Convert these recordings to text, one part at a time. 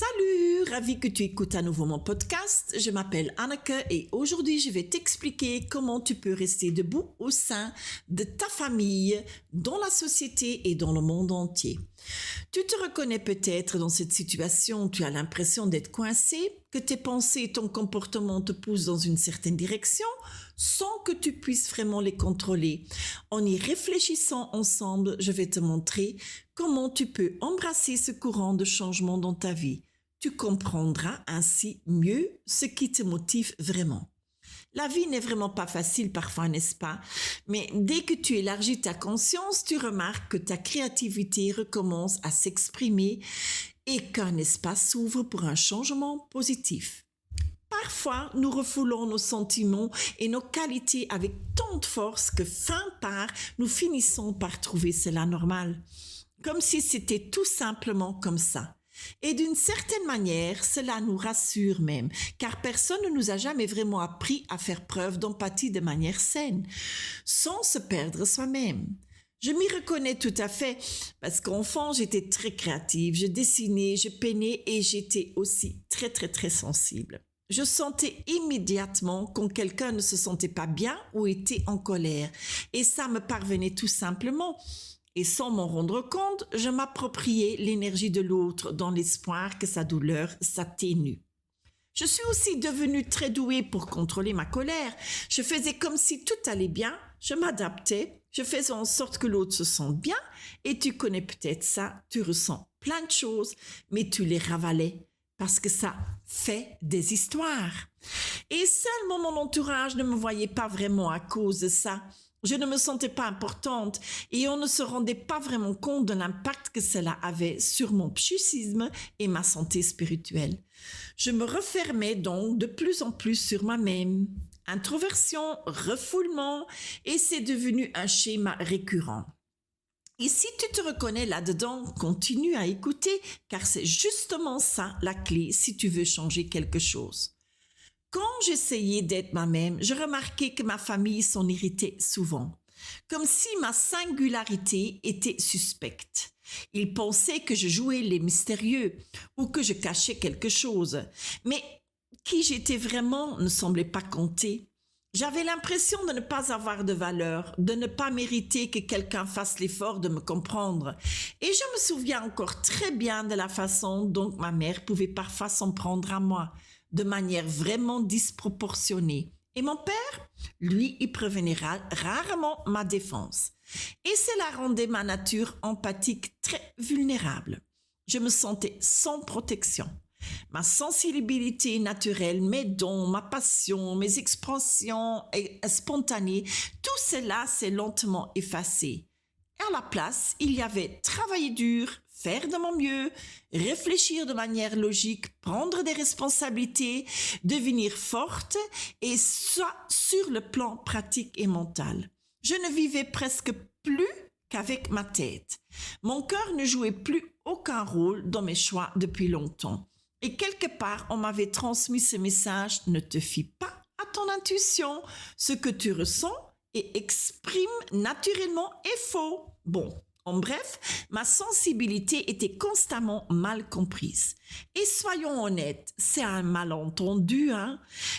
Salut, ravi que tu écoutes à nouveau mon podcast. Je m'appelle Anneke et aujourd'hui je vais t'expliquer comment tu peux rester debout au sein de ta famille, dans la société et dans le monde entier. Tu te reconnais peut-être dans cette situation, tu as l'impression d'être coincé, que tes pensées et ton comportement te poussent dans une certaine direction sans que tu puisses vraiment les contrôler. En y réfléchissant ensemble, je vais te montrer comment tu peux embrasser ce courant de changement dans ta vie. Tu comprendras ainsi mieux ce qui te motive vraiment. La vie n'est vraiment pas facile parfois, n'est-ce pas? Mais dès que tu élargis ta conscience, tu remarques que ta créativité recommence à s'exprimer et qu'un espace s'ouvre pour un changement positif. Parfois, nous refoulons nos sentiments et nos qualités avec tant de force que fin par, nous finissons par trouver cela normal. Comme si c'était tout simplement comme ça. Et d'une certaine manière, cela nous rassure même, car personne ne nous a jamais vraiment appris à faire preuve d'empathie de manière saine, sans se perdre soi-même. Je m'y reconnais tout à fait, parce qu'enfant, j'étais très créative, je dessinais, je peinais et j'étais aussi très sensible. Je sentais immédiatement quand quelqu'un ne se sentait pas bien ou était en colère, et ça me parvenait tout simplement. Et sans m'en rendre compte, je m'appropriais l'énergie de l'autre dans l'espoir que sa douleur s'atténue. Je suis aussi devenue très douée pour contrôler ma colère. Je faisais comme si tout allait bien, je m'adaptais, je faisais en sorte que l'autre se sente bien et tu connais peut-être ça, tu ressens plein de choses, mais tu les ravalais parce que ça fait des histoires. Et seulement mon entourage ne me voyait pas vraiment à cause de ça. Je ne me sentais pas importante et on ne se rendait pas vraiment compte de l'impact que cela avait sur mon psychisme et ma santé spirituelle. Je me refermais donc de plus en plus sur moi-même. Introversion, refoulement, et c'est devenu un schéma récurrent. Et si tu te reconnais là-dedans, continue à écouter car c'est justement ça la clé si tu veux changer quelque chose. Quand j'essayais d'être moi-même, je remarquais que ma famille s'en irritait souvent, comme si ma singularité était suspecte. Ils pensaient que je jouais les mystérieux ou que je cachais quelque chose, mais qui j'étais vraiment ne semblait pas compter. J'avais l'impression de ne pas avoir de valeur, de ne pas mériter que quelqu'un fasse l'effort de me comprendre. Et je me souviens encore très bien de la façon dont ma mère pouvait parfois s'en prendre à moi, de manière vraiment disproportionnée. Et mon père, lui, il prévenait rarement ma défense. Et cela rendait ma nature empathique très vulnérable. Je me sentais sans protection. Ma sensibilité naturelle, mes dons, ma passion, mes expressions spontanées, tout cela s'est lentement effacé. Et à la place, il y avait travailler dur, faire de mon mieux, réfléchir de manière logique, prendre des responsabilités, devenir forte et ça sur le plan pratique et mental. Je ne vivais presque plus qu'avec ma tête. Mon cœur ne jouait plus aucun rôle dans mes choix depuis longtemps. Et quelque part, on m'avait transmis ce message, ne te fie pas à ton intuition. Ce que tu ressens et exprimes naturellement est faux. Bon, en bref, ma sensibilité était constamment mal comprise. Et soyons honnêtes, c'est un malentendu,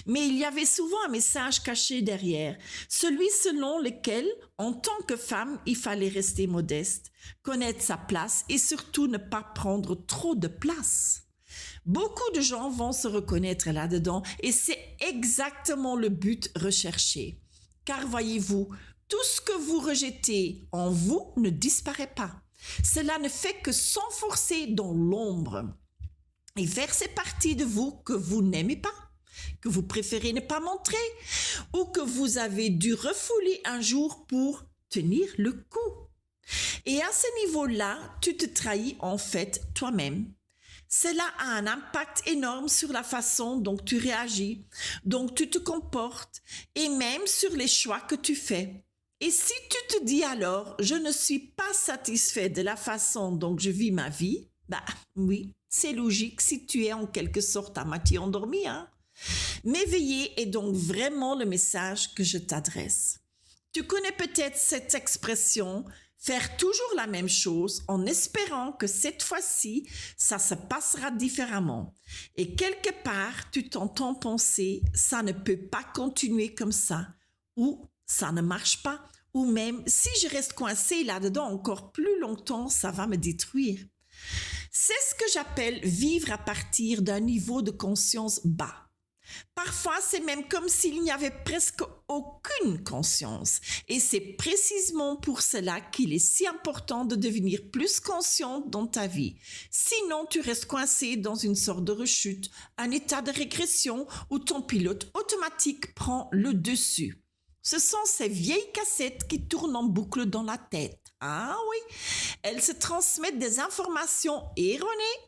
mais il y avait souvent un message caché derrière, celui selon lequel, en tant que femme, il fallait rester modeste, connaître sa place et surtout ne pas prendre trop de place. Beaucoup de gens vont se reconnaître là-dedans et c'est exactement le but recherché. Car voyez-vous, tout ce que vous rejetez en vous ne disparaît pas. Cela ne fait que s'enfoncer dans l'ombre et faire ces parties de vous que vous n'aimez pas, que vous préférez ne pas montrer ou que vous avez dû refouler un jour pour tenir le coup. Et à ce niveau-là, tu te trahis en fait toi-même. Cela a un impact énorme sur la façon dont tu réagis, dont tu te comportes et même sur les choix que tu fais. Et si tu te dis alors, je ne suis pas satisfait de la façon dont je vis ma vie, oui, c'est logique si tu es en quelque sorte à moitié endormi. M'éveiller est donc vraiment le message que je t'adresse. Tu connais peut-être cette expression, Faire toujours la même chose en espérant que cette fois-ci, ça se passera différemment. Et quelque part, tu t'entends penser, ça ne peut pas continuer comme ça, ou ça ne marche pas, ou même si je reste coincé là-dedans encore plus longtemps, ça va me détruire. C'est ce que j'appelle vivre à partir d'un niveau de conscience bas. Parfois, c'est même comme s'il n'y avait presque aucune conscience. Et c'est précisément pour cela qu'il est si important de devenir plus consciente dans ta vie. Sinon, tu restes coincé dans une sorte de rechute, un état de régression où ton pilote automatique prend le dessus. Ce sont ces vieilles cassettes qui tournent en boucle dans la tête. Ah oui, elles se transmettent des informations erronées.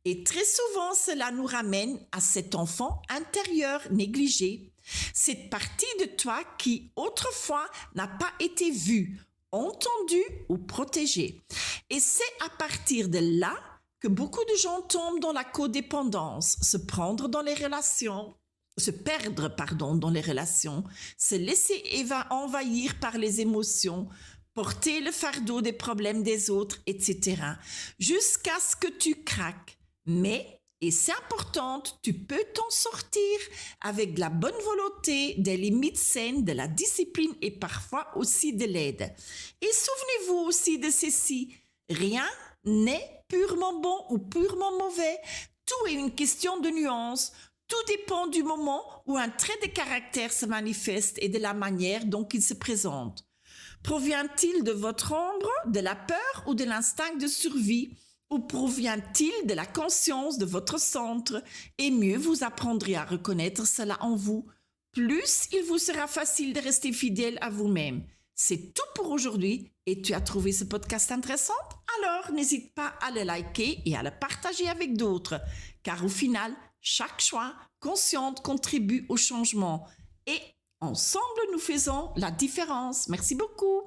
Et très souvent, cela nous ramène à cet enfant intérieur négligé, cette partie de toi qui autrefois n'a pas été vue, entendue ou protégée. Et c'est à partir de là que beaucoup de gens tombent dans la codépendance, se perdre dans les relations, se laisser envahir par les émotions, porter le fardeau des problèmes des autres, etc. Jusqu'à ce que tu craques. Mais, et c'est important, tu peux t'en sortir avec de la bonne volonté, des limites saines, de la discipline et parfois aussi de l'aide. Et souvenez-vous aussi de ceci, rien n'est purement bon ou purement mauvais. Tout est une question de nuance. Tout dépend du moment où un trait de caractère se manifeste et de la manière dont il se présente. Provient-il de votre ombre, de la peur ou de l'instinct de survie? Ou provient-il de la conscience de votre centre? Et mieux vous apprendrez à reconnaître cela en vous, plus il vous sera facile de rester fidèle à vous-même. C'est tout pour aujourd'hui et tu as trouvé ce podcast intéressant? Alors n'hésite pas à le liker et à le partager avec d'autres, car au final, chaque choix conscient contribue au changement et ensemble nous faisons la différence. Merci beaucoup.